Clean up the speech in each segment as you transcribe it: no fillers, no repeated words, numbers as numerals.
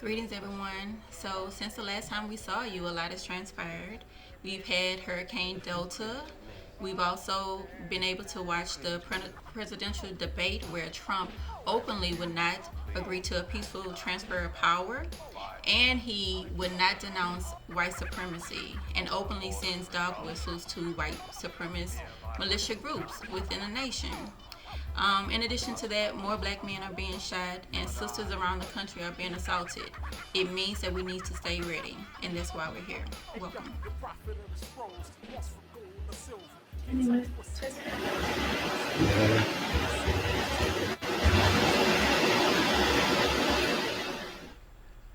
Greetings, everyone. So, since the last time we saw you, a lot has transpired. We've had Hurricane Delta. We've also been able to watch the presidential debate where Trump openly would not agree to a peaceful transfer of power, and he would not denounce white supremacy and openly sends dog whistles to white supremacist militia groups within the nation. In addition to that, more black men are being shot and sisters around the country are being assaulted. It means that we need to stay ready, and that's why we're here. Welcome.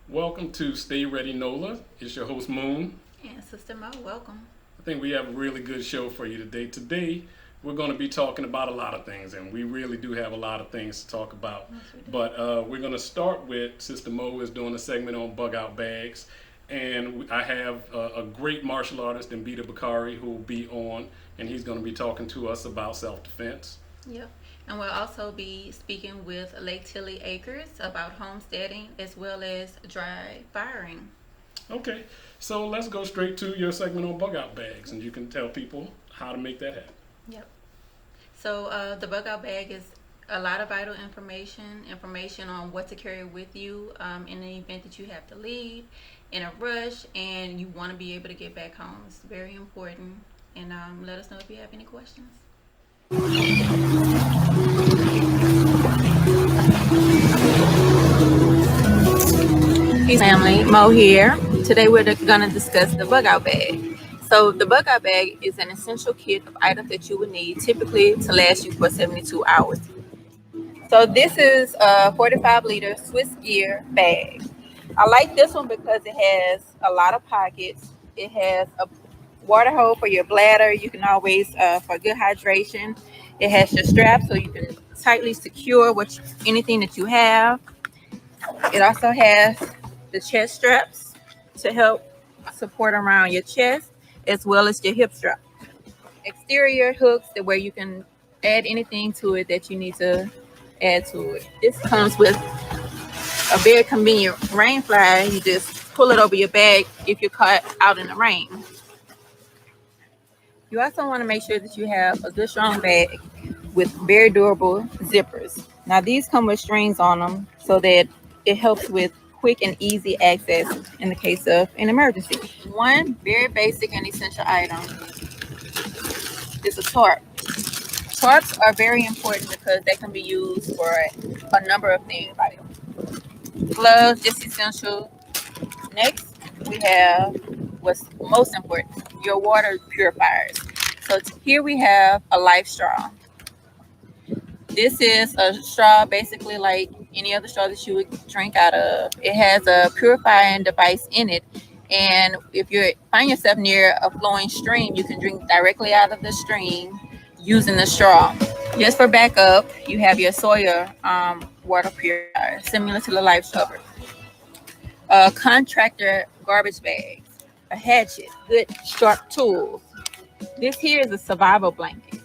Welcome to Stay Ready NOLA. It's your host Moon. And Sister Mo, welcome. I think we have a really good show for you today. Today, we're going to be talking about a lot of things, and we really do have a lot of things to talk about. Yes, we do. But we're going to start with Sister Mo is doing a segment on bug out bags, and I have a great martial artist, Mbita Bakari, who will be on, and he's going to be talking to us about self-defense. Yep. And we'll also be speaking with Lake Tilley Acres about homesteading as well as dry firing. Okay, so let's go straight to your segment on bug out bags, and you can tell people how to make that happen. Yep. So the bug out bag is a lot of vital information on what to carry with you in the event that you have to leave in a rush and you want to be able to get back home. It's very important. And let us know if you have any questions. Peace family, Mo here. Today we're going to discuss the bug out bag. So the bug out bag is an essential kit of items that you would need typically to last you for 72 hours. So this is a 45-liter Swiss gear bag. I like this one because it has a lot of pockets. It has a water hole for your bladder. You can always, for good hydration. It has your strap so you can tightly secure anything that you have. It also has the chest straps to help support around your chest as well as your hip strap. Exterior hooks where you can add anything to it that you need to add to it. This comes with a very convenient rain flyer. You just pull it over your bag if you're caught out in the rain. You also want to make sure that you have a good strong bag with very durable zippers. Now these come with strings on them so that it helps with quick and easy access in the case of an emergency. One very basic and essential item is a tarp. Tarps are very important because they can be used for a number of things. Like gloves, just essential. Next, we have what's most important, your water purifiers. So here we have a life straw. This is a straw basically like any other straw that you would drink out of. It has a purifying device in it. And if you find yourself near a flowing stream, you can drink directly out of the stream using the straw. Just for backup, you have your Sawyer water purifier, similar to the Life Scrubber. A contractor garbage bags, a hatchet, good sharp tools. This here is a survival blanket.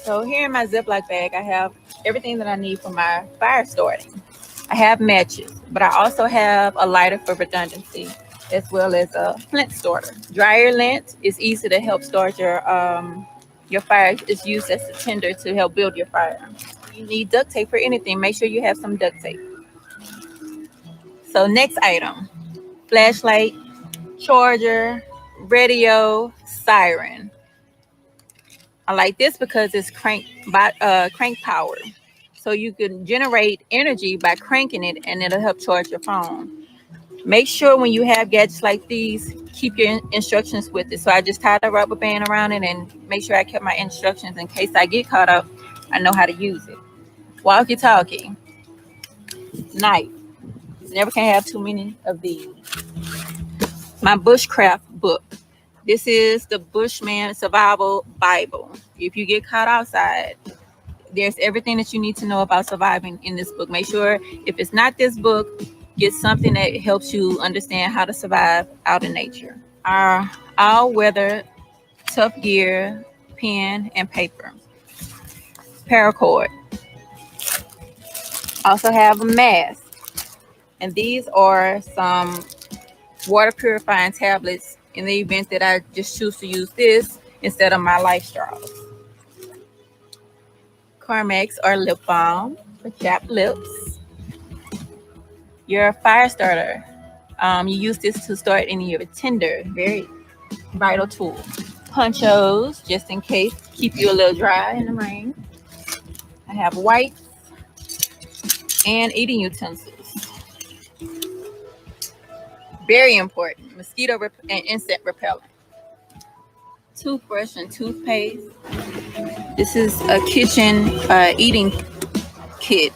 So here in my Ziploc bag, I have everything that I need for my fire starting. I have matches, but I also have a lighter for redundancy, as well as a flint starter. Dryer lint is easy to help start your fire. It's used as a tinder to help build your fire. You need duct tape for anything. Make sure you have some duct tape. So next item, flashlight, charger, radio, siren. I like this because it's crank power. So you can generate energy by cranking it and it'll help charge your phone. Make sure when you have gadgets like these, keep your instructions with it. So I just tied a rubber band around it and make sure I kept my instructions in case I get caught up, I know how to use it. Walkie-talkie, knife. You never can have too many of these. My bushcraft book. This is the Bushman Survival Bible. If you get caught outside, there's everything that you need to know about surviving in this book. Make sure if it's not this book, get something that helps you understand how to survive out in nature. Our all-weather tough gear, pen, and paper. Paracord. Also have a mask. And these are some water purifying tablets in the event that I just choose to use this instead of my life straws. Carmex or lip balm for chapped lips. Your fire starter. You use this to start any of your tinder, very vital tool. Ponchos, just in case, keep you a little dry in the rain. I have wipes and eating utensils. Very important. Mosquito and insect repellent. Toothbrush and toothpaste. This is a kitchen eating kit.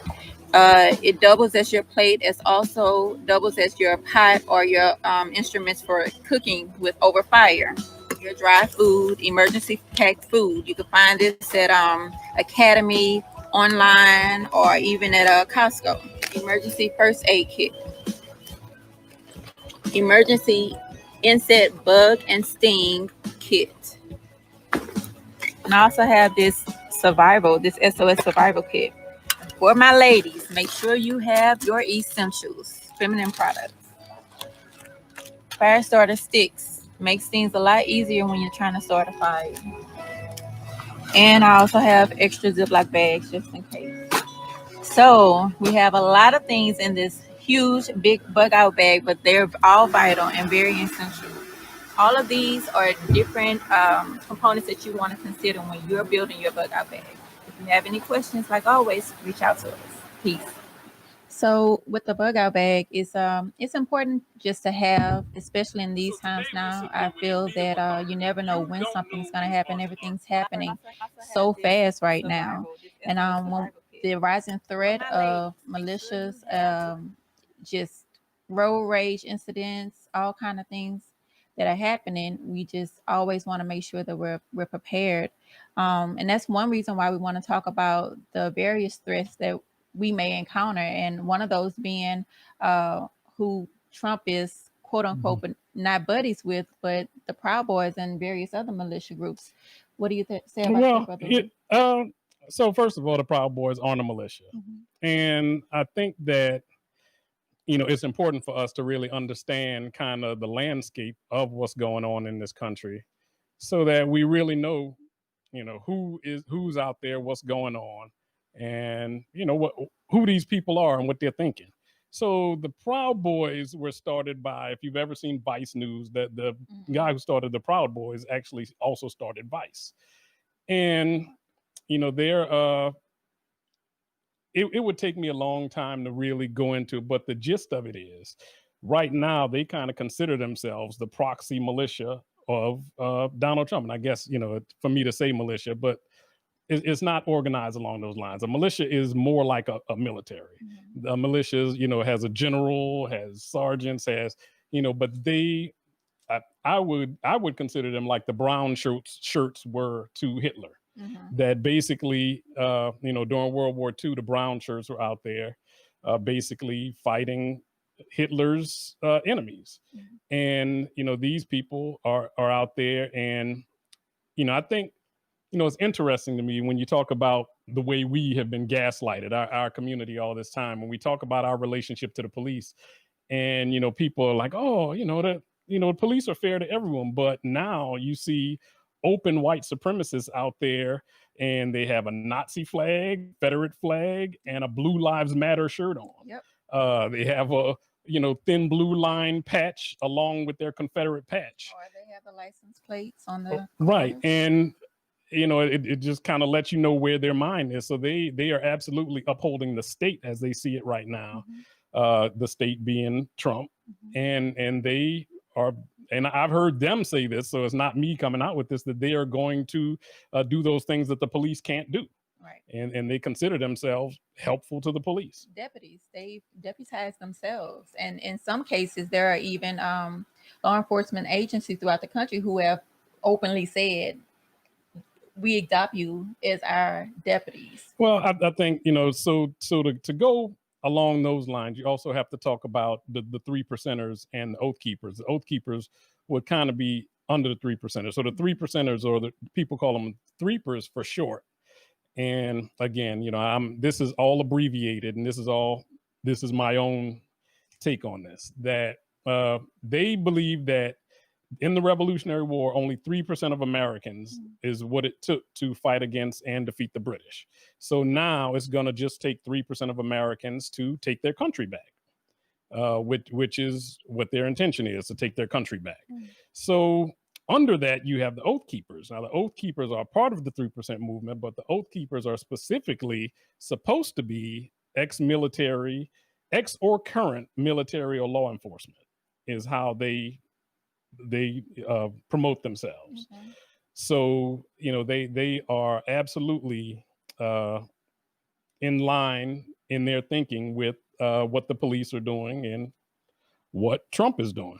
It doubles as your plate. It also doubles as your pot or your instruments for cooking with over fire. Your dry food, emergency packed food. You can find this at Academy, online, or even at Costco. Emergency first aid kit. Emergency insect bug and sting kit. And I also have this SOS survival kit. For my ladies, make sure you have your essentials, feminine products. Fire starter sticks makes things a lot easier when you're trying to start a fire. And I also have extra Ziploc bags just in case. So we have a lot of things in this huge, big bug out bag, but they're all vital and very essential. All of these are different components that you want to consider when you're building your bug out bag. If you have any questions, like always, reach out to us. Peace. So with the bug out bag, it's important just to have, especially in these times now. I feel that you never know when something's going to happen. Everything's happening so fast right now, and when the rising threat of militias, just road rage incidents, all kind of things that are happening, we just always want to make sure that we're prepared. And that's one reason why we want to talk about the various threats that we may encounter, and one of those being who Trump is quote unquote but not buddies with, but the Proud Boys and various other militia groups. What do you say about that, brother? So first of all, the Proud Boys aren't a militia, and I think that it's important for us to really understand kind of the landscape of what's going on in this country, so that we really know, who's out there, what's going on, and who these people are and what they're thinking. So the Proud Boys were started by, if you've ever seen Vice News, that the guy who started the Proud Boys actually also started Vice, and they're it would take me a long time to really go into, but the gist of it is, right now they kind of consider themselves the proxy militia of Donald Trump. And I guess, for me to say militia, but it's not organized along those lines. A militia is more like a military. The militia, has a general, has sergeants, has, but they, I would consider them like the brown shirts were to Hitler. That basically, during World War II, the brown shirts were out there basically fighting Hitler's enemies. And, these people are out there. And, I think, it's interesting to me when you talk about the way we have been gaslighted, our community all this time, when we talk about our relationship to the police. And, people are like, oh, the police are fair to everyone. But now you see open white supremacists out there, and they have a Nazi flag, Confederate flag, and a Blue Lives Matter shirt on. Yep. They have a thin blue line patch along with their Confederate patch. Or they have the license plates on the right. cars. And it just kind of lets you know where their mind is. So they are absolutely upholding the state as they see it right now. The state being Trump, and they are, and I've heard them say this, so it's not me coming out with this, that they are going to do those things that the police can't do. Right. And they consider themselves helpful to the police. Deputies, they deputize themselves, and in some cases there are even law enforcement agencies throughout the country who have openly said, we adopt you as our deputies. Well, I think, so to go along those lines, you also have to talk about the 3%ers and the Oath Keepers. The Oath Keepers would kind of be under the 3%ers. So the 3%ers, or the people call them threepers for short. And again, this is all abbreviated, and this is my own take on this, that they believe that in the Revolutionary War, only 3% of Americans is what it took to fight against and defeat the British. So now it's going to just take 3% of Americans to take their country back, which is what their intention is, to take their country back. So under that, you have the Oath Keepers. Now, the Oath Keepers are part of the 3% movement, but the Oath Keepers are specifically supposed to be ex-military, ex or current military or law enforcement, is how they promote themselves. So, you know, they are absolutely in line in their thinking with what the police are doing and what Trump is doing.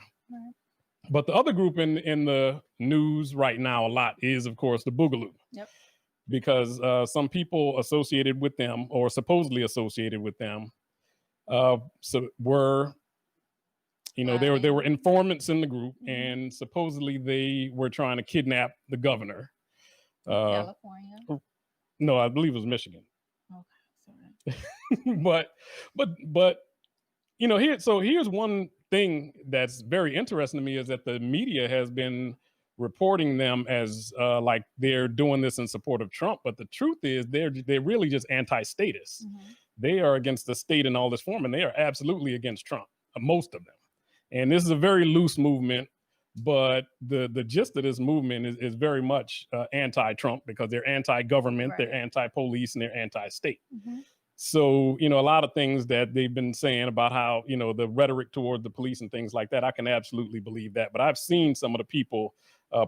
But the other group in the news right now a lot is, of course, the Boogaloo. Because some people associated with them, or supposedly associated with them, were, you know, there were informants in the group, and supposedly they were trying to kidnap the governor. California? No, I believe it was Michigan. Okay, sorry. but you know, here's one thing that's very interesting to me, is that the media has been reporting them as like they're doing this in support of Trump, but the truth is they're really just anti-status. They are against the state in all this form, and they are absolutely against Trump, most of them. And this is a very loose movement, but the gist of this movement is very much anti-Trump, because they're anti-government, they're anti-police, and they're anti-state. So, you know, a lot of things that they've been saying about how, you know, the rhetoric toward the police and things like that, I can absolutely believe that. But I've seen some of the people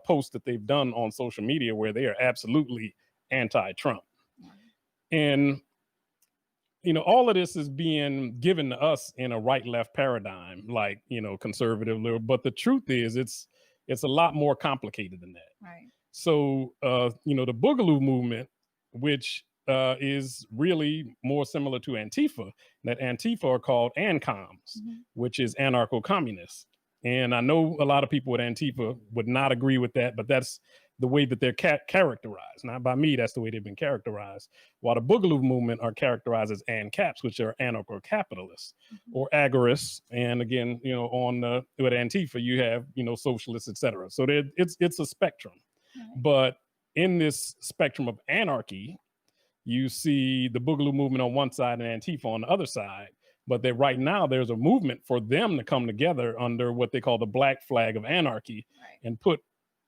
posts that they've done on social media where they are absolutely anti-Trump. And, you know, all of this is being given to us in a right-left paradigm, like, you know, conservative, liberal. But the truth is, it's a lot more complicated than that. So, you know, the Boogaloo movement, which is really more similar to Antifa, that Antifa are called ANCOMs, which is anarcho-communists. And I know a lot of people with Antifa would not agree with that, but that's the way that they're characterized. Not by me, that's the way they've been characterized. While the Boogaloo movement are characterized as ANCAPs, which are anarcho-capitalists or agorists. And again, you know, with Antifa, you have, you know, socialists, etc. So it's a spectrum. But in this spectrum of anarchy, you see the Boogaloo movement on one side and Antifa on the other side. But that right now there's a movement for them to come together under what they call the black flag of anarchy and put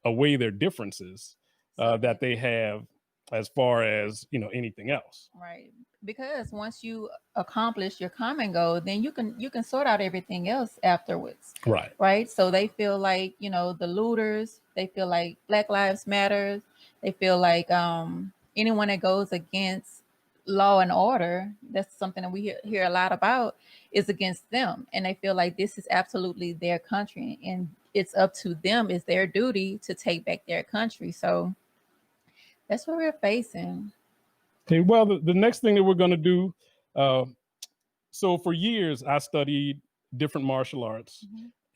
away their differences that they have as far as, you know, anything else. Because once you accomplish your common goal, then you can sort out everything else afterwards. So they feel like, you know, the looters, they feel like Black Lives Matter, they feel like anyone that goes against law and order, that's something that we hear a lot about, is against them. And they feel like this is absolutely their country, and it's up to them, it's their duty to take back their country. So that's what we're facing. Okay, well, the next thing that we're going to do, so for years I studied different martial arts,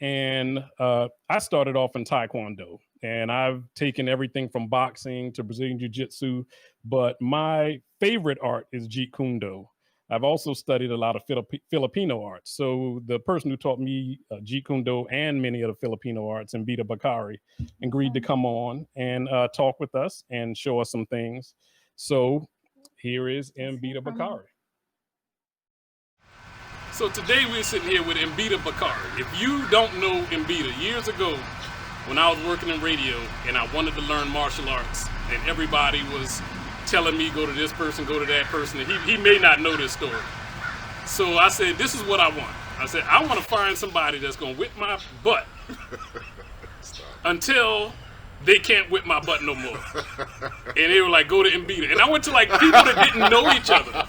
and I started off in Taekwondo, and I've taken everything from boxing to Brazilian Jiu-Jitsu, but my favorite art is Jeet Kune Do. I've also studied a lot of Filipino arts. So the person who taught me Jeet Kune Do and many of the Filipino arts, Mbita Bakari, agreed to come on and talk with us and show us some things. So here is Mbita Bakari. So today we're sitting here with Mbita Bakari. If you don't know Mbita, years ago when I was working in radio and I wanted to learn martial arts, and everybody was telling me, go to this person, go to that person, and he may not know this story. So I said, this is what I want. I said, I want to find somebody that's going to whip my butt until they can't whip my butt no more. And they were like, go to Mbita. And I went to like people that didn't know each other.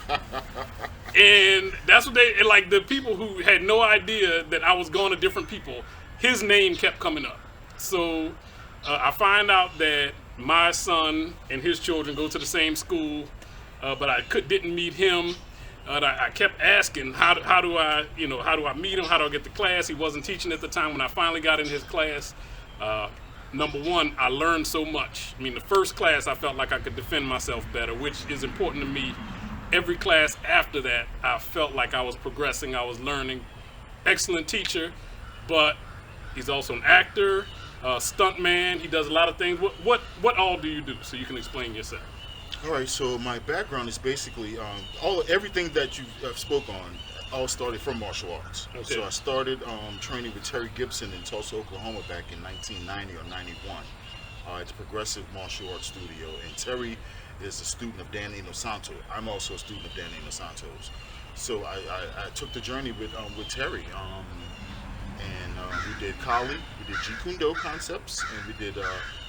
And that's what and like the people who had no idea that I was going to different people, his name kept coming up. So I find out that my son and his children go to the same school, but I didn't meet him. I kept asking, how do I meet him? How do I get to class? He wasn't teaching at the time. When I finally got in his class, number one, I learned so much. I mean, the first class, I felt like I could defend myself better, which is important to me. Every class after that, I felt like I was progressing, I was learning. excellent teacher, but he's also an actor, stuntman. He does a lot of things. What all do you do? So you can explain yourself. All right, so my background is basically everything that you spoke on. All started from martial arts. Okay. So I started training with Terry Gibson in Tulsa, Oklahoma, back in 1990 or 91. It's a progressive martial arts studio, and Terry is a student of Dan Inosanto. I'm also a student of Dan Inosanto's. So I took the journey with Terry, and we did Kali, we did Jeet Kune Do concepts, and we did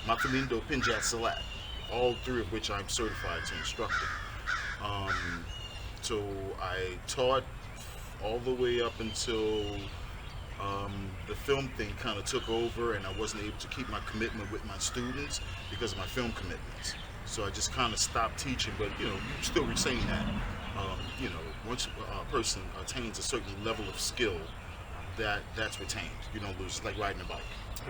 Makalindo Pinjat Salat, all three of which I'm certified to instructor. So I taught all the way up until the film thing kind of took over, and I wasn't able to keep my commitment with my students because of my film commitments. So I just kind of stopped teaching, but you still retain that. Once a person attains a certain level of skill, that's retained. You don't lose. It's like riding a bike.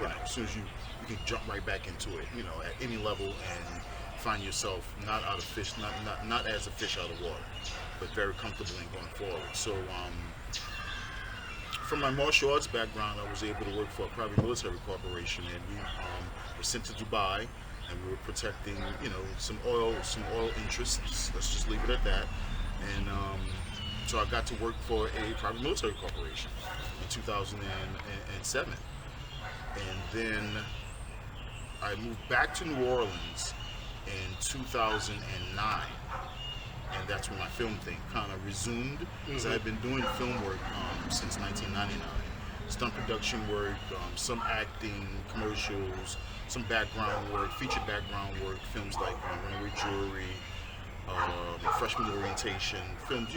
Right. As soon as you can jump right back into it, at any level, and find yourself not as a fish out of water, but very comfortable in going forward. So from my martial arts background, I was able to work for a private military corporation, and we were sent to Dubai, and we were protecting some oil interests. Let's just leave it at that. And so I got to work for a private military corporation in 2007, and then I moved back to New Orleans in 2009, and that's when my film thing kind of resumed, because I've been doing film work since 1999. Stunt production work, some acting, commercials, some background work, feature background work, films like Runaway Jewelry, Freshman Orientation, films,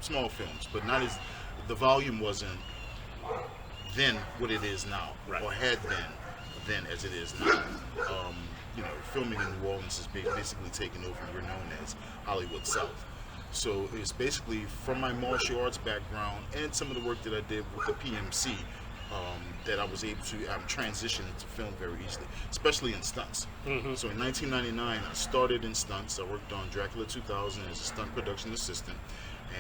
small films, but not as, the volume wasn't then what it is now, right, or had been then as it is now. Filming in New Orleans is basically taken over. We're known as Hollywood South. So it's basically from my martial arts background and some of the work that I did with the PMC that I was able to transition into film very easily, especially in stunts. So in 1999, I started in stunts. I worked on Dracula 2000 as a stunt production assistant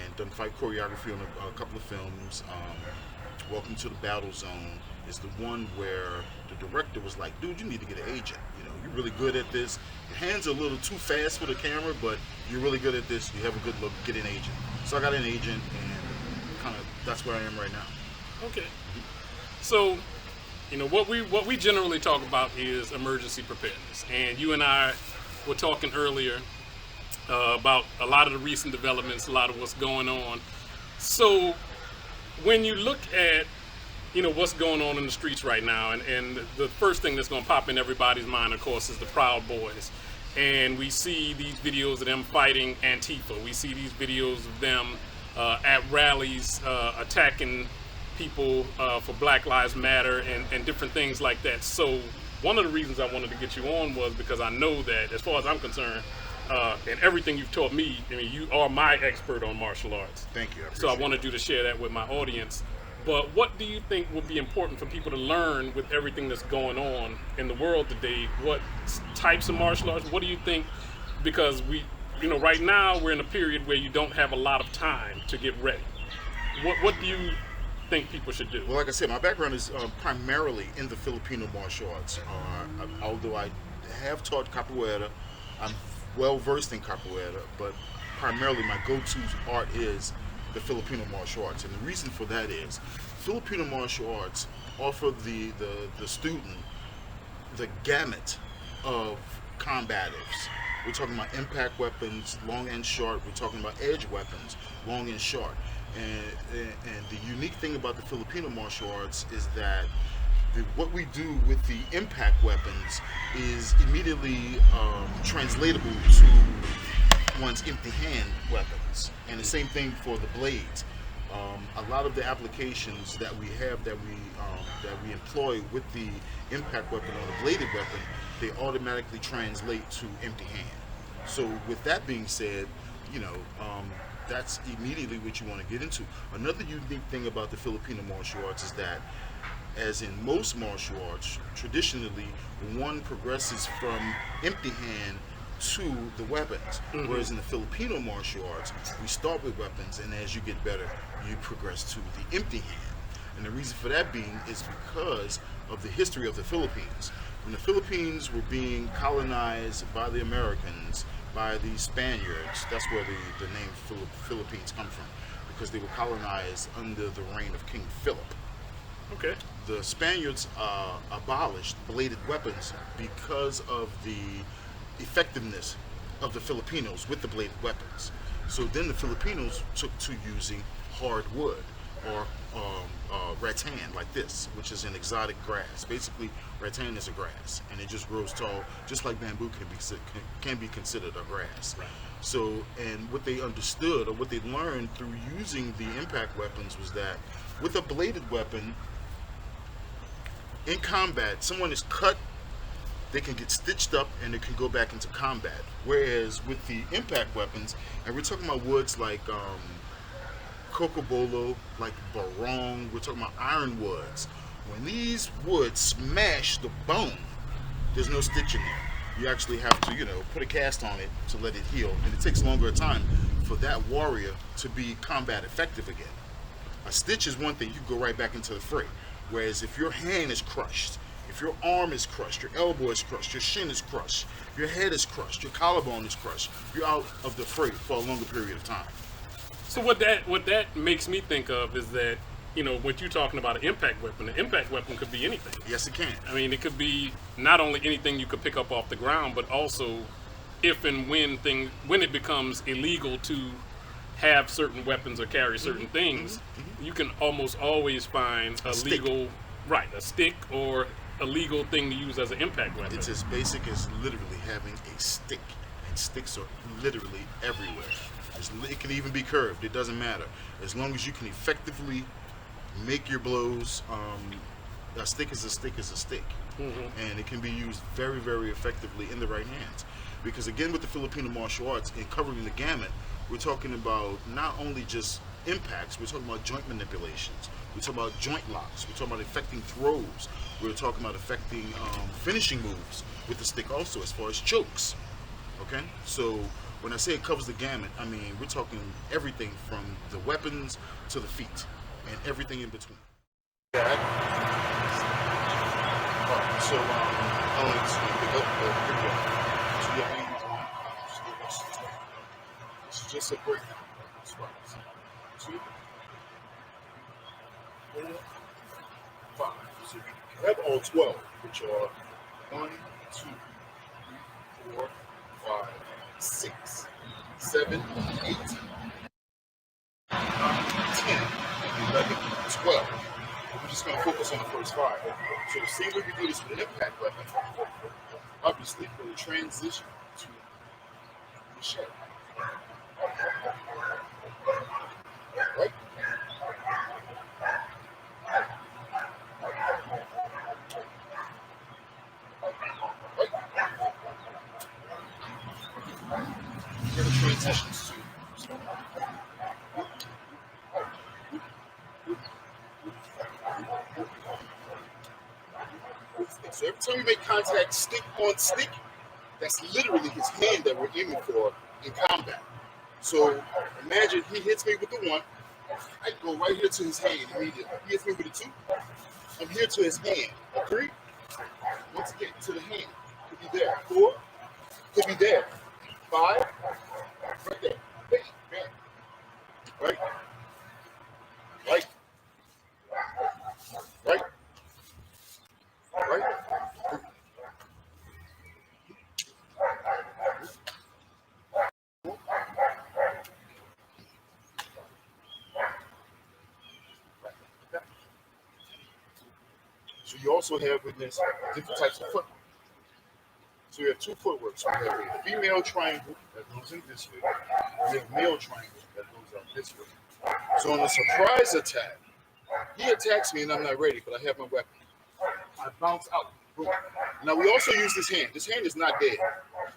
and done fight choreography on a couple of films. Welcome to the Battle Zone is the one where the director was like, dude, you need to get an agent. You're really good at this. Your hands are a little too fast for the camera, but you're really good at this. You have a good look. Get an agent. So I got an agent, and kind of that's where I am right now. Okay. So, what we generally talk about is emergency preparedness, and you and I were talking earlier about a lot of the recent developments, a lot of what's going on. So, when you look at what's going on in the streets right now, and the first thing that's going to pop in everybody's mind, of course, is the Proud Boys. And we see these videos of them fighting Antifa. We see these videos of them at rallies attacking people for Black Lives Matter and different things like that. So one of the reasons I wanted to get you on was because I know that, as far as I'm concerned, and everything you've taught me, you are my expert on martial arts. Thank you. So I wanted you to share that with my audience. But what do you think would be important for people to learn with everything that's going on in the world today? What types of martial arts? What do you think? Because right now we're in a period where you don't have a lot of time to get ready. What do you think people should do? Well, like I said, my background is primarily in the Filipino martial arts. Although I have taught capoeira, I'm well versed in capoeira, but primarily my go-to art is the Filipino martial arts. And the reason for that is Filipino martial arts offer the student the gamut of combatives. We're talking about impact weapons, long and short. We're talking about edge weapons, long and short. And the unique thing about the Filipino martial arts is that what we do with the impact weapons is immediately translatable to one's empty hand weapons, and the same thing for the blades. A lot of the applications that we have that we employ with the impact weapon or the bladed weapon, they automatically translate to empty hand. So with that being said, that's immediately what you want to get into. Another unique thing about the Filipino martial arts is that, as in most martial arts, traditionally one progresses from empty hand to the weapons. Whereas in the Filipino martial arts, we start with weapons, and as you get better, you progress to the empty hand. And the reason for that being is because of the history of the Philippines. When the Philippines were being colonized by the Americans, by the Spaniards, that's where the name Philippines come from, because they were colonized under the reign of King Philip. Okay. The Spaniards abolished bladed weapons because of the effectiveness of the Filipinos with the bladed weapons. So then the Filipinos took to using hardwood or rattan like this, which is an exotic grass. Basically, rattan is a grass, and it just grows tall, just like bamboo can be considered a grass. Right. So, and what they understood or what they learned through using the impact weapons was that with a bladed weapon, in combat, someone is cut, they can get stitched up, and they can go back into combat. Whereas with the impact weapons, and we're talking about woods like cocobolo, like barong, we're talking about ironwoods. When these woods smash the bone, there's no stitch in there. You actually have to, put a cast on it to let it heal, and it takes longer time for that warrior to be combat effective again. A stitch is one thing, you can go right back into the fray. Whereas if your hand is crushed, if your arm is crushed, your elbow is crushed, your shin is crushed, your head is crushed, your collarbone is crushed, you're out of the fray for a longer period of time. So what that makes me think of is that, when you're talking about an impact weapon could be anything. Yes, it can. I mean, it could be not only anything you could pick up off the ground, but also if and when it becomes illegal to have certain weapons or carry certain things, you can almost always find a legal, a stick or a legal thing to use as an impact weapon. It's as basic as literally having a stick, and sticks are literally everywhere. It can even be curved, it doesn't matter. As long as you can effectively make your blows, a stick is a stick is a stick. And it can be used very, very effectively in the right hands. Because again, with the Filipino martial arts, and covering the gamut, we're talking about not only just impacts, we're talking about joint manipulations, we're talking about joint locks, we're talking about affecting throws, we're talking about affecting finishing moves with the stick also, as far as chokes. Okay? So when I say it covers the gamut, I mean we're talking everything from the weapons to the feet, and everything in between. Alright, so I'll just pick up the video. So you have any one, this is just a breakdown. 2, 4, 5. So you have all 12, which are 1, 2, 3, 4, 5, 6, 7, 8, 9, 10, 11, 12. We're just going to focus on the first 5. So the same way we do this with an impact weapon, obviously for the transition to the shell. Right? We're going to transition to. So every time you make contact stick on stick, that's literally his hand that we're aiming for in combat. So imagine he hits me with the 1, I go right here to his hand immediately. He hits me with the 2, I'm here to his hand. 3, once again to the hand. Could be there. 4, could be there. 5, right there. Bam, bam. Right? Right? Right? Right? So you also have with this different types of footwork. So we have 2 footworks. We have a female triangle that goes in this way. We have a male triangle that goes out this way. So on a surprise attack, he attacks me and I'm not ready, but I have my weapon. I bounce out. Boom. Now we also use this hand. This hand is not dead.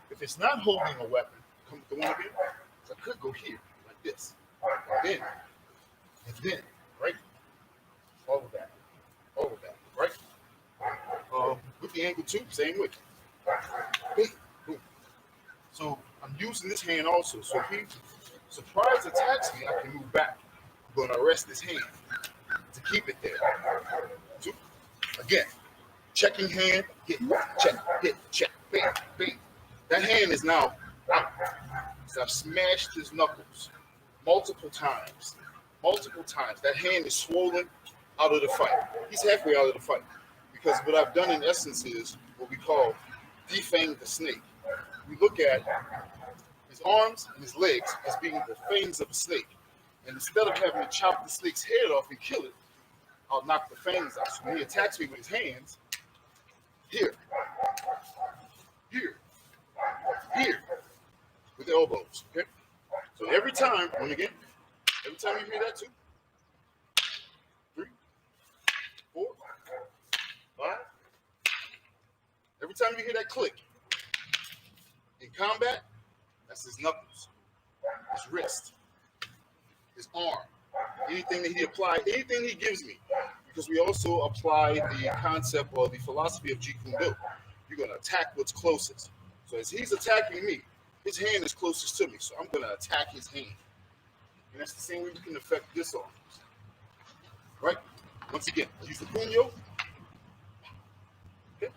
If it's not holding a weapon, come with the one again. So I could go here like this, and then, right? All of that, right? With the angle 2, same way. Boom, boom. So I'm using this hand also. So if he surprise attacks me, I can move back. I'm going to arrest this hand to keep it there. So, again, checking hand, hit, check, bang, bang. That hand is now out. So I've smashed his knuckles multiple times. That hand is swollen out of the fight. He's halfway out of the fight. Because what I've done in essence is what we call defang the snake. We look at his arms and his legs as being the fangs of a snake. And instead of having to chop the snake's head off and kill it, I'll knock the fangs out. So when he attacks me with his hands, here, with the elbows, okay? So every time you hear that, 2, 3, 4, 5, every time you hear that click, in combat, that's his knuckles, his wrist, his arm, anything that he applied, anything he gives me. Because we also apply the concept or the philosophy of Jeet Kune Do. You're going to attack what's closest. So as he's attacking me, his hand is closest to me. So I'm going to attack his hand. And that's the same way you can affect this arm. Right? Once again, use the punyo. Okay.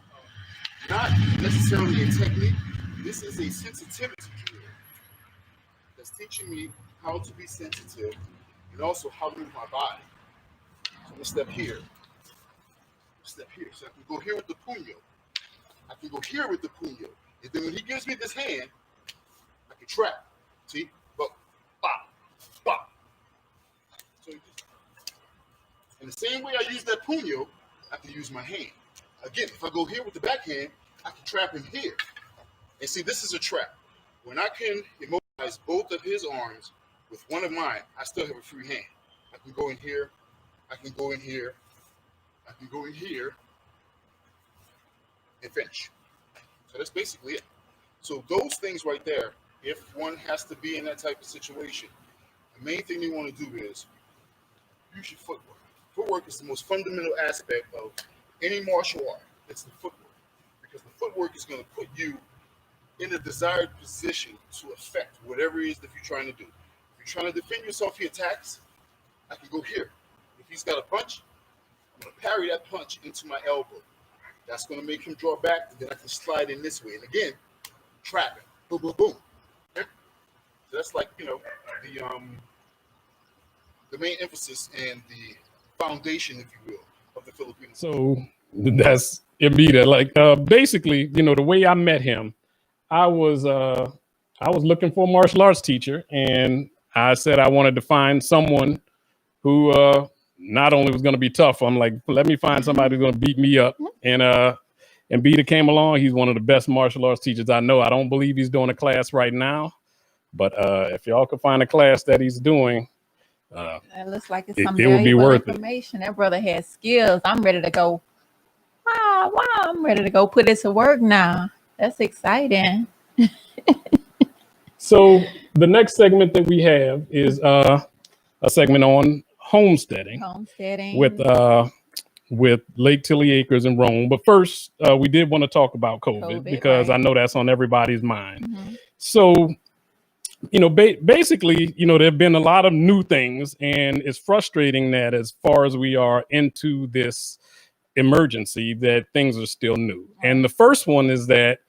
Not necessarily a technique. This is a sensitivity drill that's teaching me how to be sensitive and also how to move my body. So I'm going to step here. So I can go here with the punyo. And then when he gives me this hand, I can trap. See? But bop, bop. So in the same way I use that punyo, I can use my hand. Again, if I go here with the backhand, I can trap him here. And see, this is a trap. When I can immobilize both of his arms with one of mine, I still have a free hand. I can go in here, I can go in here, and finish. So that's basically it. So those things right there, if one has to be in that type of situation, the main thing you want to do is use your footwork. Footwork is the most fundamental aspect of any martial art. It's the footwork. Because the footwork is going to put you in the desired position to affect whatever it is that you're trying to do. If you're trying to defend yourself, he attacks, I can go here. If he's got a punch, I'm going to parry that punch into my elbow. That's going to make him draw back, and then I can slide in this way. And again, trapping. Boom, boom, boom. Okay? So that's like, the main emphasis and the foundation, if you will, of the Filipino. So that's Ibita. Like basically, the way I met him, I was looking for a martial arts teacher, and I said I wanted to find someone who not only was going to be tough. I'm like, let me find somebody who's going to beat me up. And Beta came along. He's one of the best martial arts teachers I know. I don't believe he's doing a class right now, but if y'all could find a class that he's doing, it looks like it's some it would be worth information. That brother has skills. I'm ready to go. Wow, I'm ready to go put it to work now. That's exciting. So the next segment that we have is a segment on homesteading. With Lake Tilley Acres in Rome. But first, we did want to talk about COVID because right. I know that's on everybody's mind. Mm-hmm. So, basically, there have been a lot of new things, and it's frustrating that as far as we are into this emergency, that things are still new. Right. And the first one is that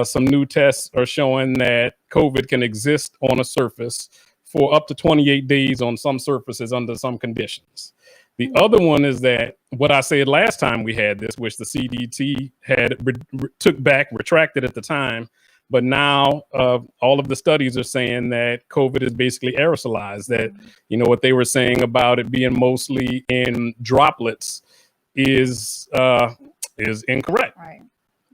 some new tests are showing that COVID can exist on a surface for up to 28 days on some surfaces under some conditions. The other one is that what I said last time we had this, which the CDC had retracted at the time, but now all of the studies are saying that COVID is basically aerosolized, that, what they were saying about it being mostly in droplets is incorrect. Right.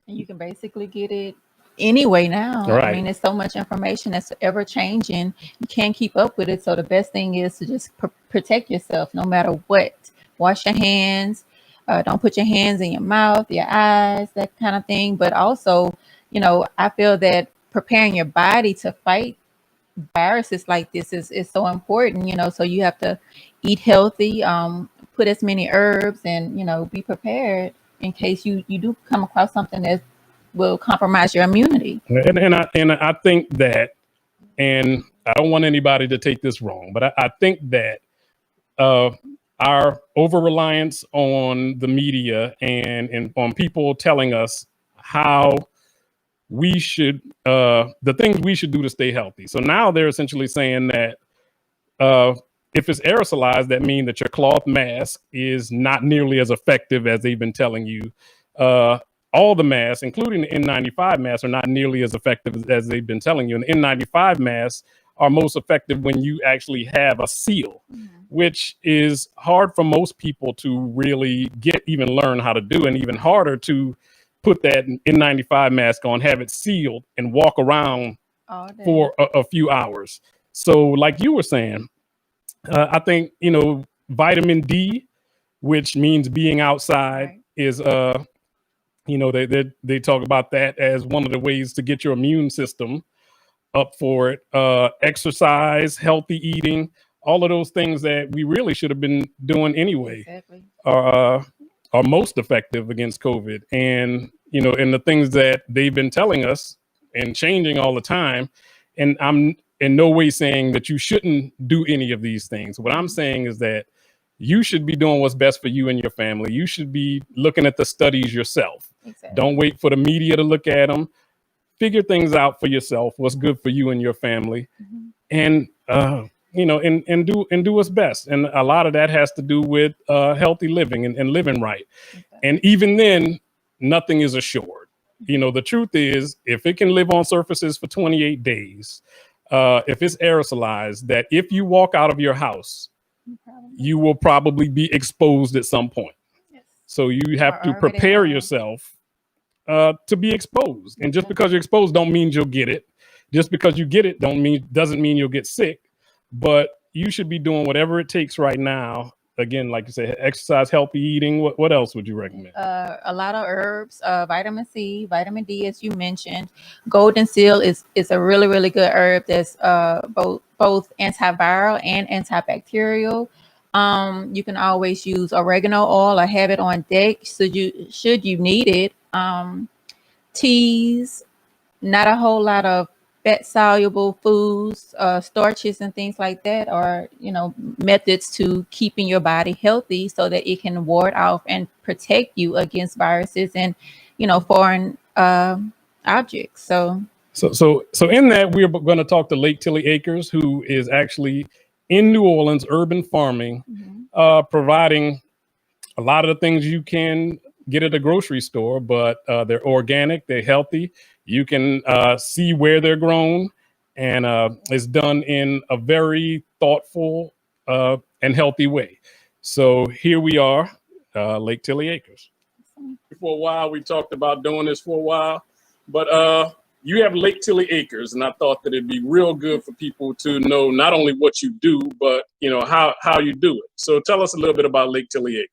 And you can basically get it anyway now. Right. I mean, there's so much information that's ever changing. You can't keep up with it. So the best thing is to just protect yourself no matter what. Wash your hands. Don't put your hands in your mouth, your eyes, that kind of thing. But also, I feel that preparing your body to fight viruses like this is so important, so you have to eat healthy, put as many herbs and, be prepared in case you do come across something that will compromise your immunity. And I think that, and I don't want anybody to take this wrong, but I think that our over reliance on the media and on people telling us how we should, the things we should do to stay healthy. So now they're essentially saying that if it's aerosolized, that means that your cloth mask is not nearly as effective as they've been telling you. All the masks, including the N95 masks, are not nearly as effective as they've been telling you. And the N95 masks are most effective when you actually have a seal, which is hard for most people to really even learn how to do, and even harder to put that N95 mask on, have it sealed, and walk around for a few hours. So like you were saying, I think, vitamin D, which means being outside, is, they talk about that as one of the ways to get your immune system up for it. Exercise, healthy eating, all of those things that we really should have been doing anyway are most effective against COVID. And, and the things that they've been telling us and changing all the time. And I'm in no way saying that you shouldn't do any of these things. What I'm saying is that you should be doing what's best for you and your family. You should be looking at the studies yourself. Don't wait for the media to look at them. Figure things out for yourself, what's good for you and your family, and and do what's best. And a lot of that has to do with healthy living and living right. And even then, nothing is assured. The truth is, if it can live on surfaces for 28 days, if it's aerosolized, that if you walk out of your house, you will probably be exposed at some point. So you have to prepare yourself to be exposed. And just because you're exposed don't mean you'll get it. Just because you get it doesn't mean you'll get sick. But you should be doing whatever it takes right now. Again, like you said, exercise, healthy eating. What else would you recommend? A lot of herbs, vitamin C, vitamin D, as you mentioned. Golden seal is a really, really good herb that's both antiviral and antibacterial. You can always use oregano oil or have it on deck should you need it. Teas, not a whole lot of fat-soluble foods, starches and things like that are, methods to keeping your body healthy so that it can ward off and protect you against viruses and, foreign objects. So in that, we're going to talk to Lake Tilley Acres, who is actually in New Orleans, urban farming, providing a lot of the things you can get at a grocery store, but they're organic, they're healthy. You can see where they're grown, and it's done in a very thoughtful and healthy way. So here we are, Lake Tilley Acres. For a while, we talked about doing this for a while, but you have Lake Tilley Acres, and I thought that it'd be real good for people to know not only what you do, but how you do it. So tell us a little bit about Lake Tilley Acres.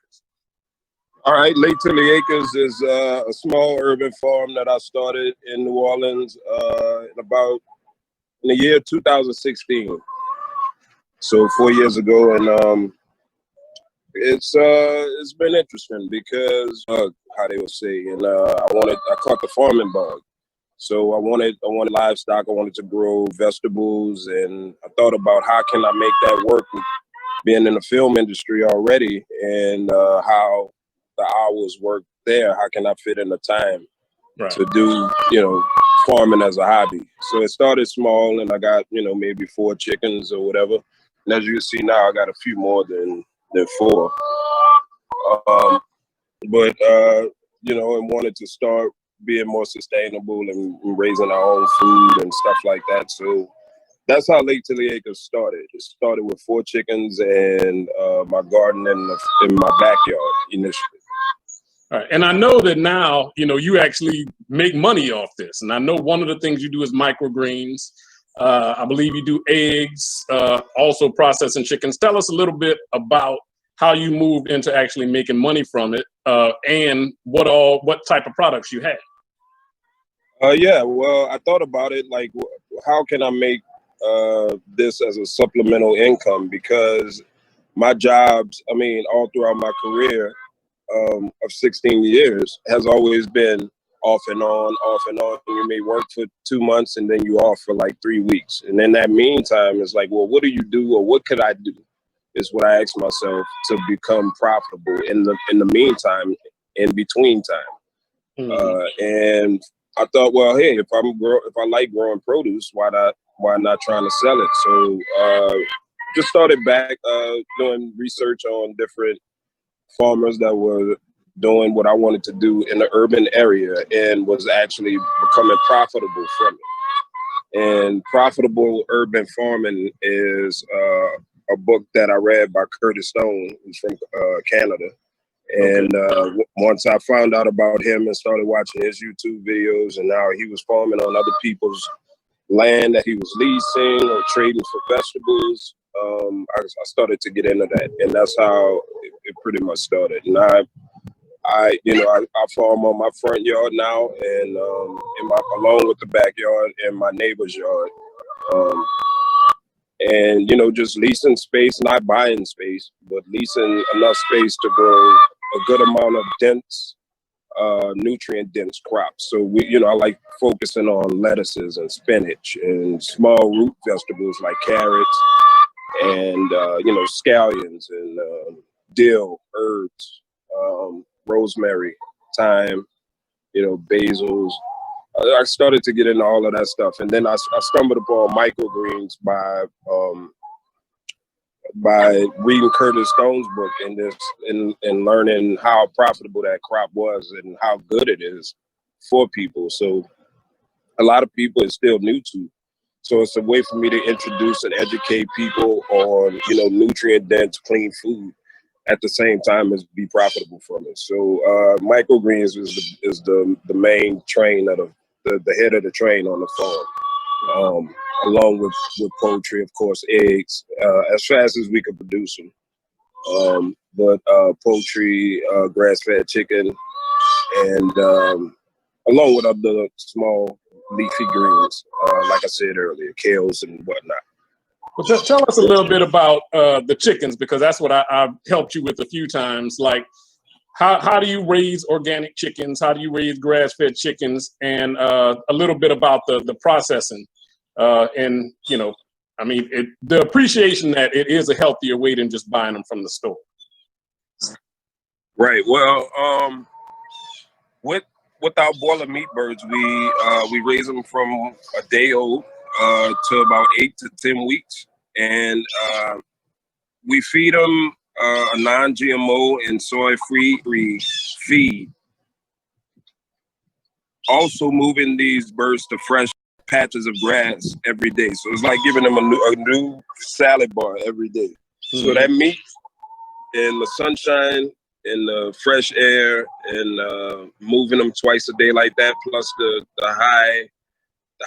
All right, Lake Tilley Acres is a small urban farm that I started in New Orleans in the year 2016. So 4 years ago, and it's been interesting because how they would say, and I caught the farming bug. So I wanted livestock. I wanted to grow vegetables, and I thought about how can I make that work with being in the film industry already, and how the hours work there. How can I fit in the time to do, farming as a hobby? So it started small, and I got, maybe 4 chickens or whatever. And as you can see now, I got a few more than 4. And wanted to start being more sustainable and raising our own food and stuff like that. So that's how Lake Tilley Acres started. It started with 4 chickens and my garden in my backyard initially. All right. And I know that now, you actually make money off this. And I know one of the things you do is microgreens. I believe you do eggs, also processing chickens. Tell us a little bit about how you moved into actually making money from it, and what type of products you have. Well, I thought about it like, how can I make this as a supplemental income? Because my jobs, all throughout my career of 16 years has always been off and on. You may work for 2 months and then you off for like 3 weeks. And in that meantime, it's like, well, what do you do, or what could I do? is what I asked myself to become profitable in the meantime, in between time. And I thought, well, hey, if I like growing produce, why not trying to sell it? So just started back doing research on different farmers that were doing what I wanted to do in the urban area and was actually becoming profitable from it. And Profitable Urban Farming is a book that I read by Curtis Stone, who's from Canada. And once I found out about him and started watching his YouTube videos, and now he was farming on other people's land that he was leasing or trading for vegetables, I started to get into that, and that's how it pretty much started. And I farm on my front yard now, and along with the backyard and my neighbor's yard, and just leasing space, not buying space, but leasing enough space to grow a good amount of dense, nutrient dense crops. So I like focusing on lettuces and spinach and small root vegetables like carrots and scallions and dill, herbs, rosemary, thyme, basils. I started to get into all of that stuff, and then I stumbled upon microgreens by reading Curtis Stone's book and learning how profitable that crop was and how good it is for people. So a lot of people is still new to. So it's a way for me to introduce and educate people on, nutrient dense, clean food at the same time as be profitable from it. So microgreens is the main train of the head of the train on the farm. Along with poultry, of course, eggs, as fast as we could produce them. But poultry, grass-fed chicken, and along with other small leafy greens, like I said earlier, kales and whatnot. Well, tell us a little bit about the chickens, because that's what I've helped you with a few times. Like, how do you raise organic chickens? How do you raise grass-fed chickens? And a little bit about the processing. And the appreciation that it is a healthier way than just buying them from the store. Right. Well, with our boiler meat birds, we raise them from a day old to about 8 to 10 weeks, and we feed them a non-GMO and soy-free feed. Also, moving these birds to fresh patches of grass every day. So it's like giving them a new salad bar every day. Mm-hmm. So that meat and the sunshine and the fresh air and moving them twice a day like that, plus the high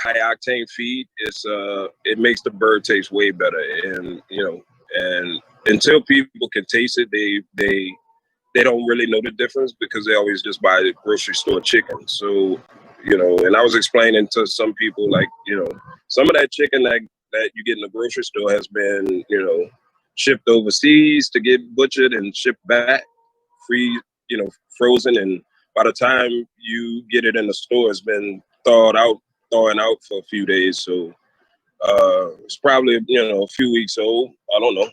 octane feed, it makes the bird taste way better. And and until people can taste it, they don't really know the difference because they always just buy the grocery store chicken. So and I was explaining to some people, like, some of that chicken that you get in the grocery store has been, shipped overseas to get butchered and shipped back, frozen. And by the time you get it in the store, it's been thawing out for a few days. So it's probably, a few weeks old. I don't know.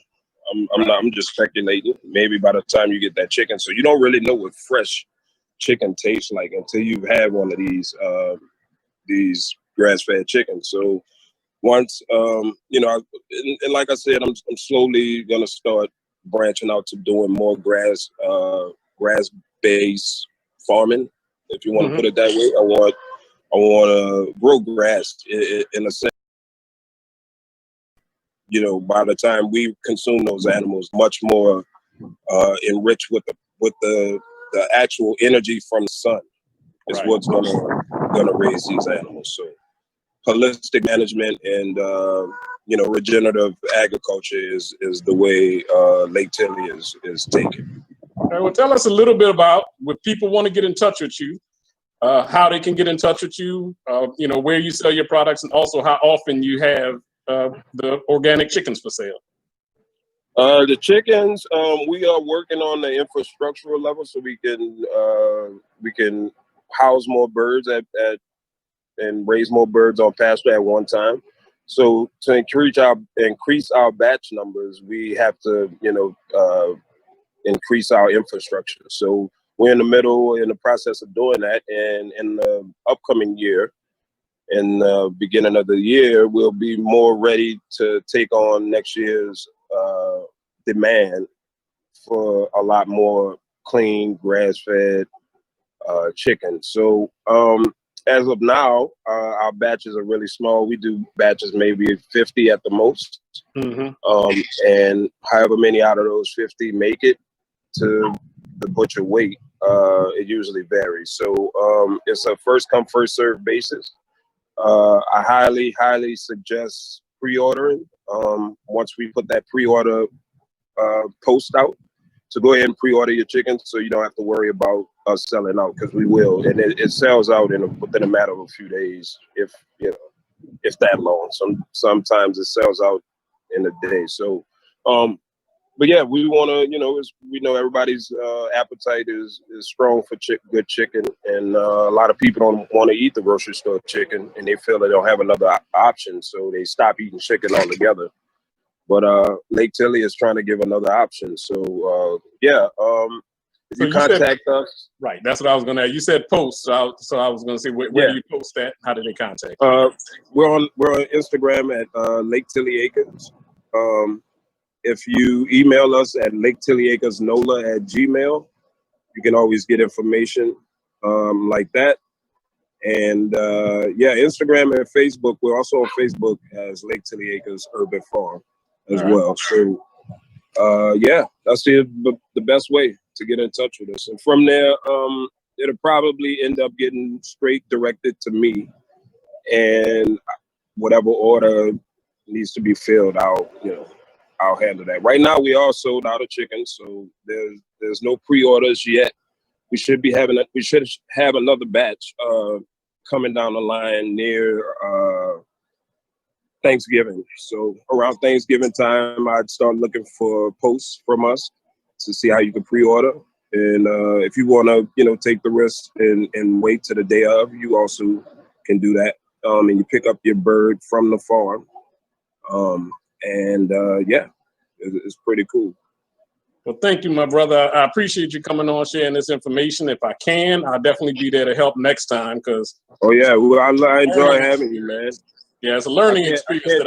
I'm just speculating. Maybe by the time you get that chicken. So you don't really know what fresh chicken tastes like until you've had one of these grass-fed chickens. So once and like I said, I'm slowly gonna start branching out to doing more grass-based farming, if you want to put it that way. I want to grow grass in a sense. By the time we consume those animals, much more enriched with the actual energy from the sun is right. What's gonna raise these animals. So holistic management and regenerative agriculture is the way Lake Tilley is taken. Okay, well, tell us a little bit about, if people want to get in touch with you, how they can get in touch with you, where you sell your products, and also how often you have the organic chickens for sale. The chickens, we are working on the infrastructural level so we can house more birds and raise more birds on pasture at one time. So to increase our batch numbers, we have to, increase our infrastructure. So we're in the process of doing that. And in the upcoming year, in the beginning of the year, we'll be more ready to take on next year's demand for a lot more clean, grass-fed chicken. So as of now, our batches are really small. We do batches maybe 50 at the most. And however many out of those 50 make it to the butcher weight, it usually varies. So it's a first come, first served basis. I highly suggest pre-ordering. Once we put that pre-order post out, to go ahead and pre-order your chicken so you don't have to worry about us selling out, because we will. And it sells out within a matter of a few days, if that long. Sometimes it sells out in a day. So, but yeah, we want to, we know everybody's appetite is strong for good chicken. And a lot of people don't want to eat the grocery store chicken, and they feel they don't have another option. So they stop eating chicken altogether. But Lake Tilley is trying to give another option. So if you contact us, right? That's what I was going to ask. You said post, so I was going to say where do you post that? How do they contact? We're on Instagram at Lake Tilley Acres. If you email us at LakeTilleyAkersNOLA@gmail, you can always get information like that. And Instagram and Facebook. We're also on Facebook as Lake Tilley Acres Urban Farm as well. So that's the best way to get in touch with us. And from there, it'll probably end up getting straight directed to me, and whatever order needs to be filled out, I'll handle that. Right now, we are sold out of chicken, so there's no pre-orders yet. We should have another batch coming down the line near Thanksgiving. So around Thanksgiving time, I'd start looking for posts from us to see how you can pre-order. And if you want to, take the risk and wait to the day of, you also can do that. And you pick up your bird from the farm. It's pretty cool. Well, thank you, my brother. I appreciate you coming on, sharing this information. If I can, I'll definitely be there to help next time. Oh yeah, well, I enjoy having you, man. Yeah, it's a learning experience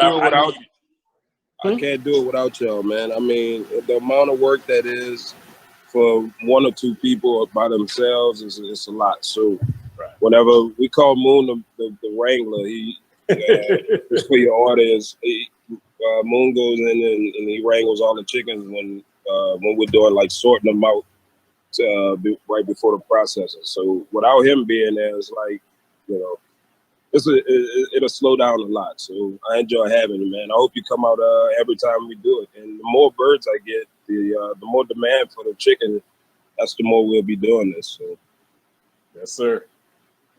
I can't do it without y'all, man. I mean, the amount of work that is for one or two people by themselves is a lot. So whenever we call Moon the wrangler, he for your orders, Moon goes in and he wrangles all the chickens when we're doing like sorting them out right before the processing. So without him being there, it's like, it'll slow down a lot. So I enjoy having you, man. I hope you come out every time we do it. And the more birds I get, the more demand for the chicken, that's the more we'll be doing this. So. Yes, sir.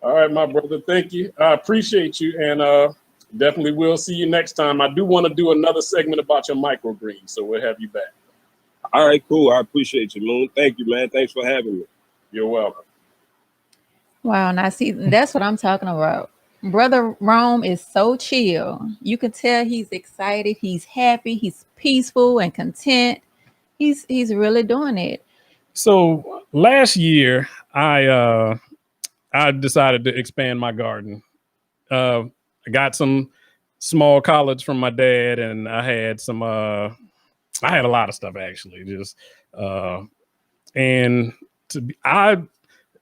All right, my brother. Thank you. I appreciate you, and definitely will see you next time. I do want to do another segment about your microgreens, so we'll have you back. All right, cool. I appreciate you, Moon. Thank you, man. Thanks for having me. You're welcome. Wow, now see, that's what I'm talking about. Brother Rome is so chill. You can tell he's excited, he's happy, he's peaceful and content. He's really doing it. So last year, I decided to expand my garden. I got some small collards from my dad, and I had a lot of stuff actually.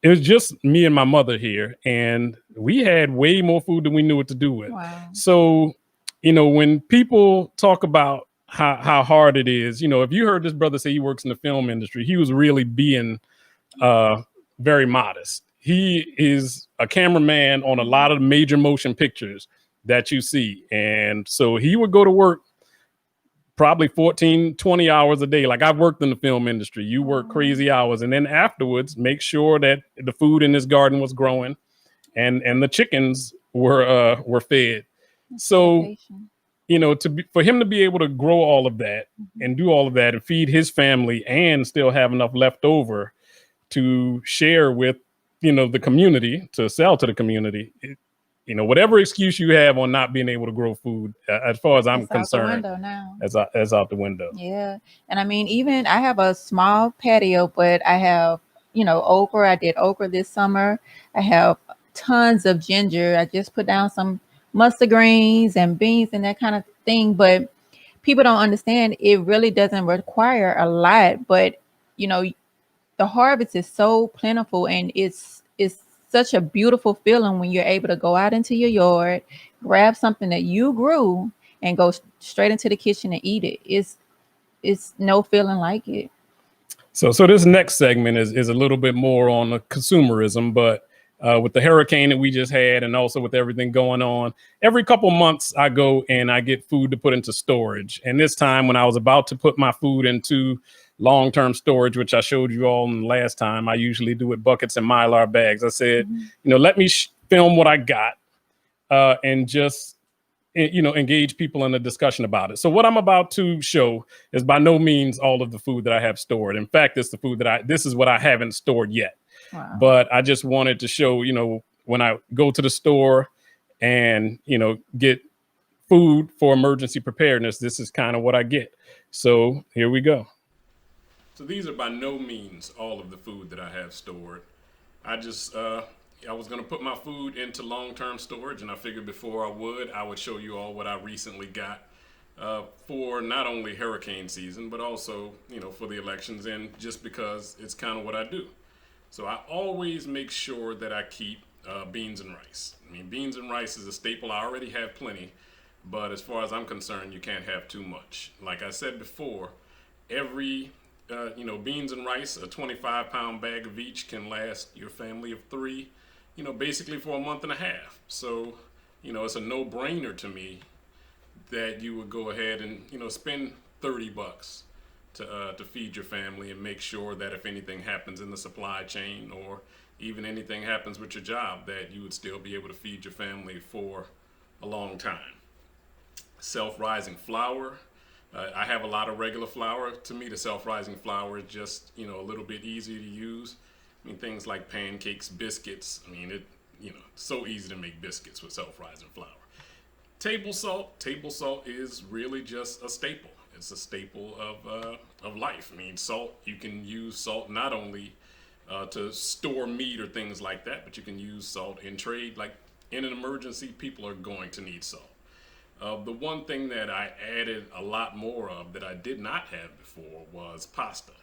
It was just me and my mother here, and we had way more food than we knew what to do with. Wow. So, when people talk about how hard it is, if you heard this brother say he works in the film industry, he was really being very modest. He is a cameraman on a lot of major motion pictures that you see. And so he would go to work probably 14, 20 hours a day. Like, I've worked in the film industry. You work crazy hours. And then afterwards, make sure that the food in his garden was growing and the chickens were fed. So, for him to be able to grow all of that and do all of that and feed his family and still have enough left over to share with, the community, to sell to the community, whatever excuse you have on not being able to grow food, as far as I'm It's out the concerned, window now. as out the window. Yeah. And I mean, even I have a small patio, but I have, okra. I did okra this summer. I have tons of ginger. I just put down some mustard greens and beans and that kind of thing. But people don't understand it really doesn't require a lot. But, you know, the harvest is so plentiful, and it's such a beautiful feeling when you're able to go out into your yard, grab something that you grew, and go straight into the kitchen and eat it. It's no feeling like it. So this next segment is a little bit more on the consumerism, but with the hurricane that we just had, and also with everything going on, every couple months I go and I get food to put into storage. And this time, when I was about to put my food into long-term storage, which I showed you all in the last time, I usually do with buckets and Mylar bags. I said, let me film what I got and just engage people in a discussion about it. So what I'm about to show is by no means all of the food that I have stored. In fact, it's the food that this is what I haven't stored yet. Wow. But I just wanted to show, when I go to the store and, get food for emergency preparedness, this is kind of what I get. So here we go. So these are by no means all of the food that I have stored. I just, I was going to put my food into long-term storage, and I figured before I would show you all what I recently got for not only hurricane season, but also, for the elections, and just because it's kind of what I do. So I always make sure that I keep beans and rice. I mean, beans and rice is a staple. I already have plenty, but as far as I'm concerned, you can't have too much. Like I said before, every beans and rice, a 25-pound bag of each can last your family of 3, basically for a month and a half. So, it's a no-brainer to me that you would go ahead and, spend $30 to feed your family, and make sure that if anything happens in the supply chain, or even anything happens with your job, that you would still be able to feed your family for a long time. Self-rising flour. I have a lot of regular flour. To me, the self-rising flour is just, a little bit easier to use. I mean, things like pancakes, biscuits. I mean, it's so easy to make biscuits with self-rising flour. Table salt. Table salt is really just a staple. It's a staple of life. I mean, salt, you can use salt not only to store meat or things like that, but you can use salt in trade. Like in an emergency, people are going to need salt. The one thing that I added a lot more of that I did not have before was pasta.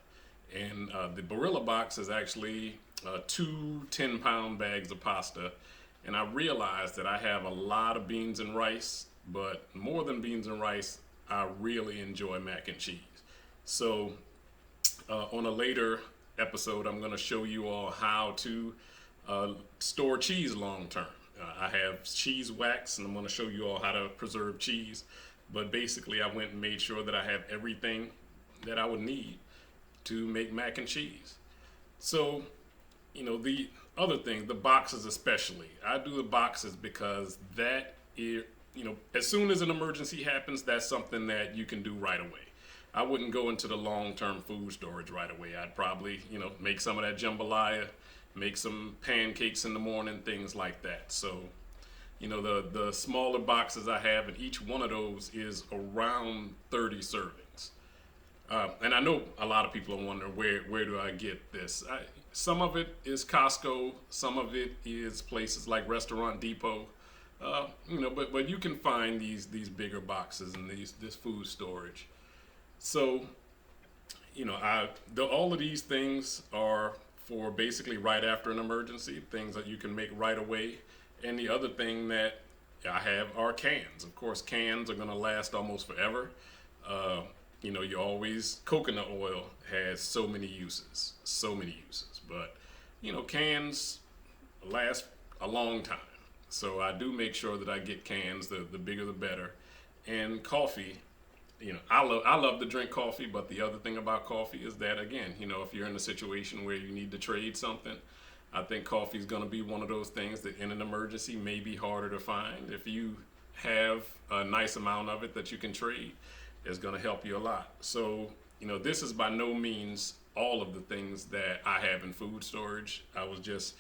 And the Barilla box is actually 2 10-pound bags of pasta. And I realized that I have a lot of beans and rice, but more than beans and rice, I really enjoy mac and cheese. So on a later episode, I'm going to show you all how to store cheese long term. I have cheese wax, and I'm going to show you all how to preserve cheese. But basically, I went and made sure that I have everything that I would need to make mac and cheese. So, the other thing, the boxes especially. I do the boxes because that is, as soon as an emergency happens, that's something that you can do right away. I wouldn't go into the long-term food storage right away. I'd probably, make some of that jambalaya, make some pancakes in the morning, things like that. So, the smaller boxes I have, and each one of those is around 30 servings. And I know a lot of people are wondering, where do I get this? Some of it is Costco. Some of it is places like Restaurant Depot. But you can find these bigger boxes and this food storage. So, all of these things are for basically right after an emergency, things that you can make right away. And the other thing that I have are cans. Of course, cans are going to last almost forever. Coconut oil has so many uses. But, cans last a long time. So I do make sure that I get cans, the bigger the better. And coffee, I love to drink coffee, but the other thing about coffee is that, again, if you're in a situation where you need to trade something, I think coffee is going to be one of those things that in an emergency may be harder to find. If you have a nice amount of it that you can trade, it's going to help you a lot. So, this is by no means all of the things that I have in food storage. I was just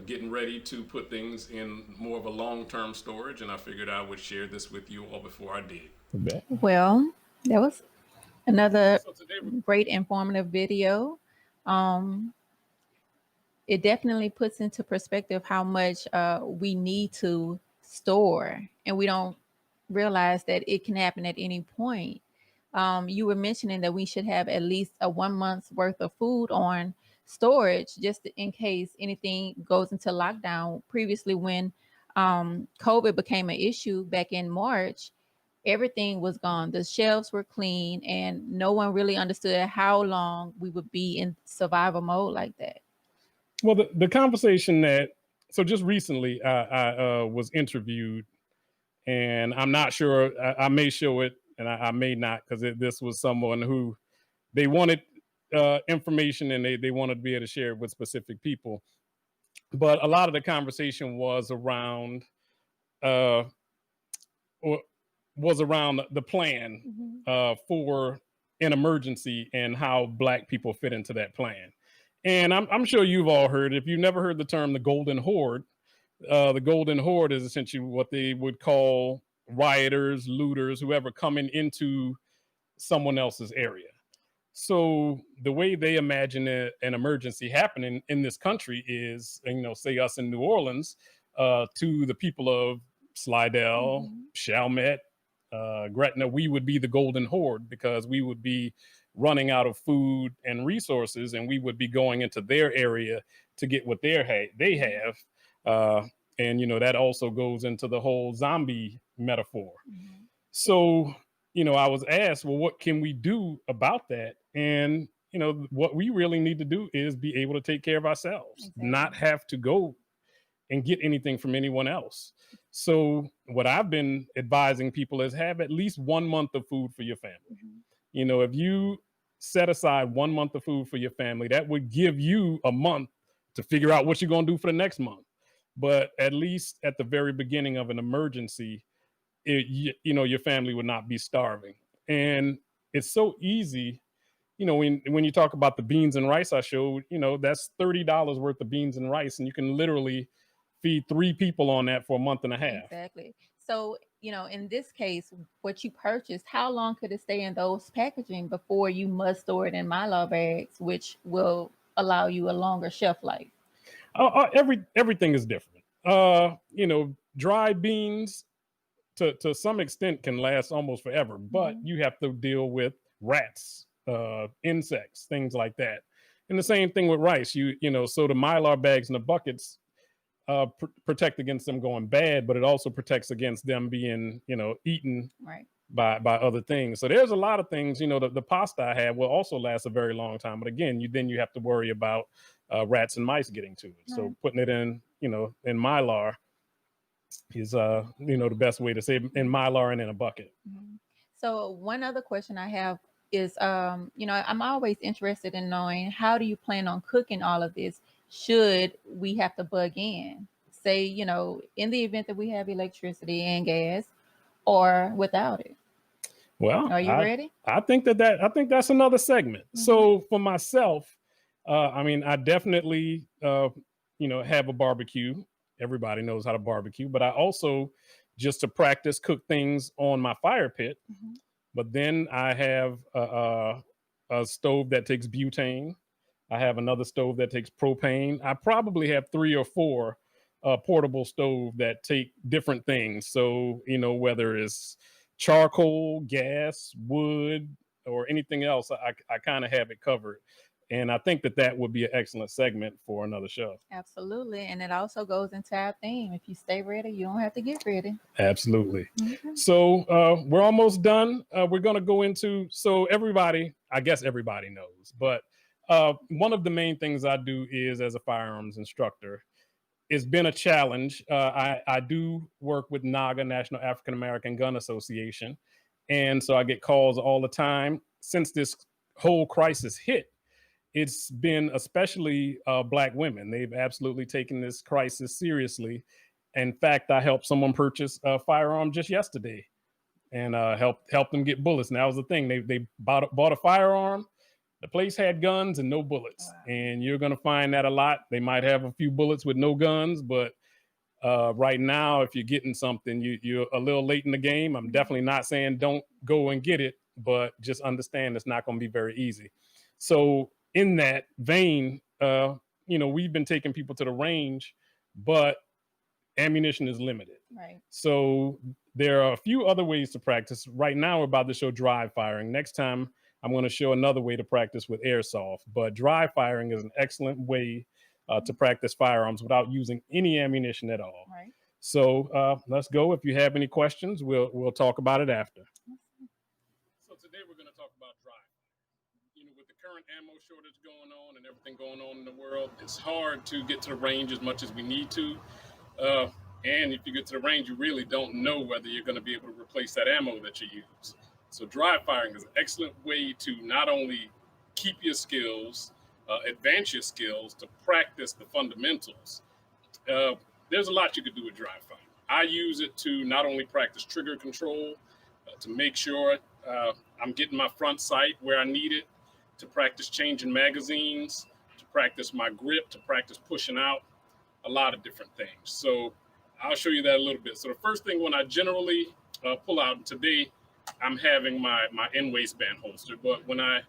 getting ready to put things in more of a long-term storage, and I figured I would share this with you all before I did. Well, that was another So today, great informative video. It definitely puts into perspective how much we need to store, and we don't realize that it can happen at any point. You were mentioning that we should have at least a 1 month's worth of food on storage just in case anything goes into lockdown. Previously, when COVID became an issue back in March, everything was gone. The shelves were clean, and no one really understood how long we would be in survival mode like that. well, the conversation that, so just recently I was interviewed, and I'm not sure, I may show it and I may not, because this was someone who they wanted information, and they wanted to be able to share it with specific people. But a lot of the conversation was around uh, the plan for an emergency and how Black people fit into that plan. And I'm sure you've all heard, if you've never heard the term the Golden Horde, the Golden Horde is essentially what they would call rioters, looters, whoever coming into someone else's area. So the way they imagine an emergency happening in this country is, say us in New Orleans, to the people of Slidell, Chalmette, Gretna, we would be the Golden Horde, because we would be running out of Food and resources, and we would be going into their area to get what they have. And that also goes into the whole zombie metaphor. So I was asked, well, what can we do about that? And what we really need to do is be able to take care of ourselves, not have to go and get anything from anyone else. So what I've been advising people is have at least 1 month of food for your family. If you set aside 1 month of food for your family, that would give you a month to figure out what you're going to do for the next month. But at least at the very beginning of an emergency, your family would not be starving. And it's so easy, when you talk about the beans and rice I showed, that's $30 worth of beans and rice, and you can literally feed 3 people on that for a month and a half. Exactly. So, in this case, what you purchased, how long could it stay in those packaging before you must store it in Mylar bags, which will allow you a longer shelf life? Everything is different. Dried beans to some extent can last almost forever, but you have to deal with rats, insects, things like that. And the same thing with rice. So the Mylar bags and the buckets protect against them going bad, but it also protects against them being, eaten by other things. So there's a lot of things. The pasta I have will also last a very long time, but again, you have to worry about rats and mice getting to it. So putting it in, in Mylar is the best way to save in Mylar and in a bucket. So one other question I have is, I'm always interested in knowing, how do you plan on cooking all of this should we have to bug in, say, in the event that we have electricity and gas, or without it? Well, are you ready? I think that's another segment. So for myself, I definitely have a barbecue. Everybody knows how to barbecue, but I also, just to practice, cook things on my fire pit. But then I have a stove that takes butane. I have another stove that takes propane. I probably have 3 or 4 portable stove that take different things. So, whether it's charcoal, gas, wood, or anything else, I kind of have it covered. And I think that would be an excellent segment for another show. Absolutely. And it also goes into our theme. If you stay ready, you don't have to get ready. Absolutely. So we're almost done. We're going to go into, so everybody, I guess everybody knows, but one of the main things I do is, as a firearms instructor, it's been a challenge. I do work with NAGA, National African American Gun Association. And so I get calls all the time. Since this whole crisis hit, it's been especially Black women. They've absolutely taken this crisis seriously. In fact, I helped someone purchase a firearm just yesterday, and helped them get bullets. And that was the thing. They bought a firearm, The place had guns and no bullets. And you're going to find that a lot. They might have a few bullets with no guns, but right now, if you're getting something, you're a little late in the game. I'm definitely not saying don't go and get it, but just understand it's not going to be very easy. So in that vein, we've been taking people to the range, but ammunition is limited. Right. So there are a few other ways to practice. Right now, we're about to show dry firing. Next time, I'm going to show another way to practice with airsoft. But dry firing is an excellent way to practice firearms without using any ammunition at all. Right. So let's go. If you have any questions, we'll talk about it after. So today we're going to talk about dry. With the current ammo shortage going on and everything going on in the world, it's hard to get to the range as much as we need to. And if you get to the range, you really don't know whether you're going to be able to replace that ammo that you use. So dry firing is an excellent way to not only keep your skills, advance your skills, to practice the fundamentals. There's a lot you could do with dry firing. I use it to not only practice trigger control, to make sure I'm getting my front sight where I need it, to practice changing magazines, to practice my grip, to practice pushing out, a lot of different things. So I'll show you that a little bit. So the first thing when I generally pull out, today I'm having my end waistband holster, but when I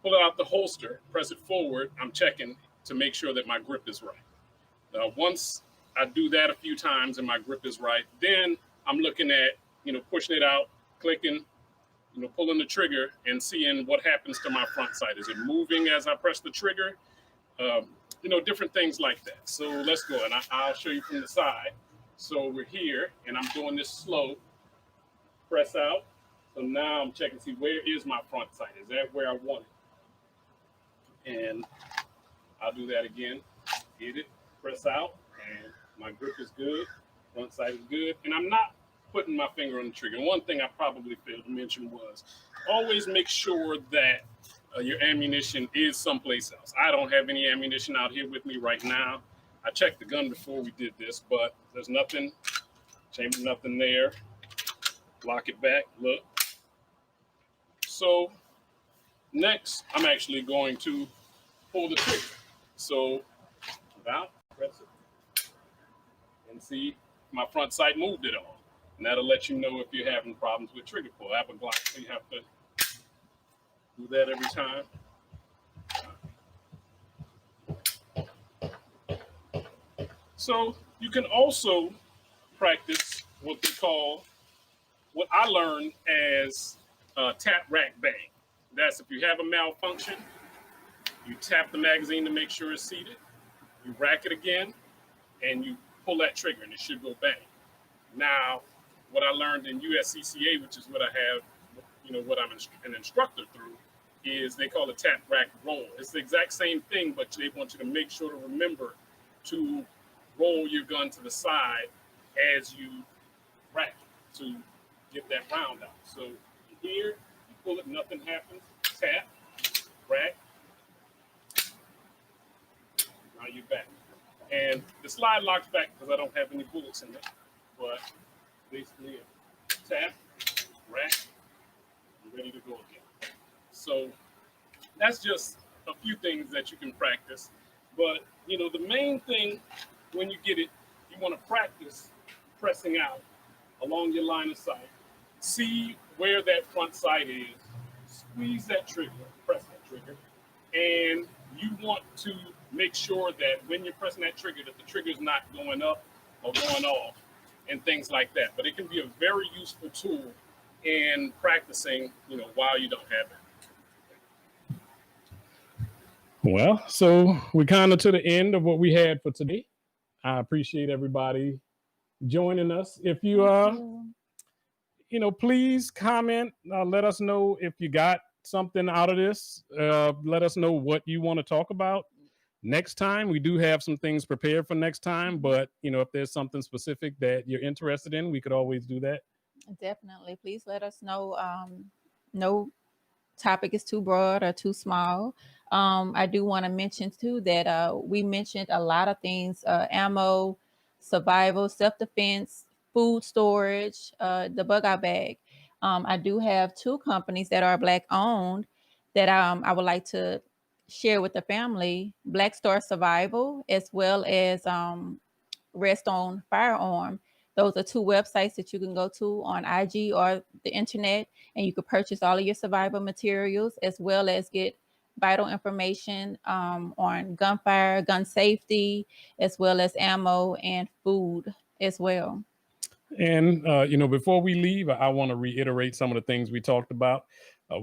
pull it out the holster, press it forward, I'm checking to make sure that my grip is right. Once I do that a few times and my grip is right, then I'm looking at, pushing it out, clicking, pulling the trigger and seeing what happens to my front sight. Is it moving as I press the trigger? Different things like that. So let's go, and I'll show you from the side. So we're here, and I'm doing this slow. Press out. So now I'm checking to see where is my front sight. Is that where I want it? And I'll do that again. Get it. Press out, and my grip is good. Front sight is good, and I'm not putting my finger on the trigger. And one thing I probably failed to mention was always make sure that your ammunition is someplace else. I don't have any ammunition out here with me right now. I checked the gun before we did this, but there's nothing, chamber, nothing there. Lock it back, look. So next, I'm actually going to pull the trigger. So about, press it, and see if my front sight moved at all. And that'll let you know if you're having problems with trigger pull. I have a Glock, so you have to do that every time. So you can also practice what I learned as tap, rack, bang. That's if you have a malfunction, you tap the magazine to make sure it's seated, you rack it again, and you pull that trigger and it should go bang. Now, what I learned in USCCA, which is what I have, what I'm an instructor through, is they call it tap, rack, roll. It's the exact same thing, but they want you to make sure to remember to roll your gun to the side as you rack it to get that round out. So here, you pull it, nothing happens. Tap, rack. Now you're back. And the slide locks back because I don't have any bullets in it, but basically tap, rack, I'm ready to go again. So that's just a few things that you can practice. But, the main thing when you get it, you want to practice pressing out along your line of sight. See where that front sight is. Squeeze that trigger, press that trigger. And you want to make sure that when you're pressing that trigger, that the trigger is not going up or going off and things like that. But it can be a very useful tool in practicing, while you don't have it. Well, so we're kind of to the end of what we had for today. I appreciate everybody joining us. If you, please comment. Let us know if you got something out of this. Let us know what you want to talk about next time. We do have some things prepared for next time, but, if there's something specific that you're interested in, we could always do that. Definitely. Please let us know. No topic is too broad or too small. I do want to mention too that we mentioned a lot of things: ammo, survival, self-defense, food storage, the bug out bag. I do have two companies that are Black owned, that I would like to share with the family: Black Star Survival, as well as Rest on Firearm. Those are two websites that you can go to on IG or the internet, and you can purchase all of your survival materials, as well as get vital information on gunfire, gun safety, as well as ammo and food as well. And, before we leave, I want to reiterate some of the things we talked about.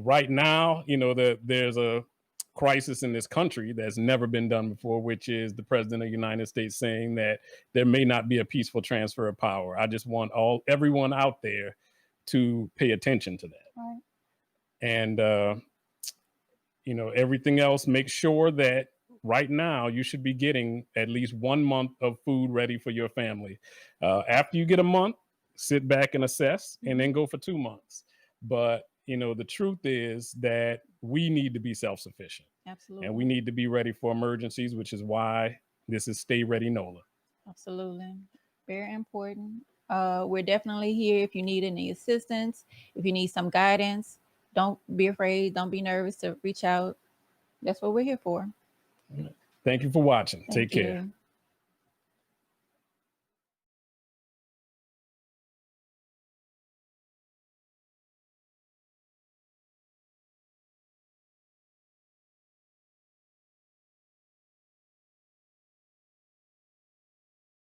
Right now, there's a crisis in this country that's never been done before, which is the president of the United States saying that there may not be a peaceful transfer of power. I just want everyone out there to pay attention to that. Right. And, everything else, make sure that right now you should be getting at least 1 month of food ready for your family. After you get a month, sit back and assess, and then go for 2 months. But the truth is that we need to be self-sufficient. Absolutely. And we need to be ready for emergencies, which is why this is Stay Ready NOLA. Absolutely. Very important. We're definitely here if you need any assistance, if you need some guidance. Don't be afraid. Don't be nervous to reach out. That's what we're here for. Thank you for watching. Take care. You.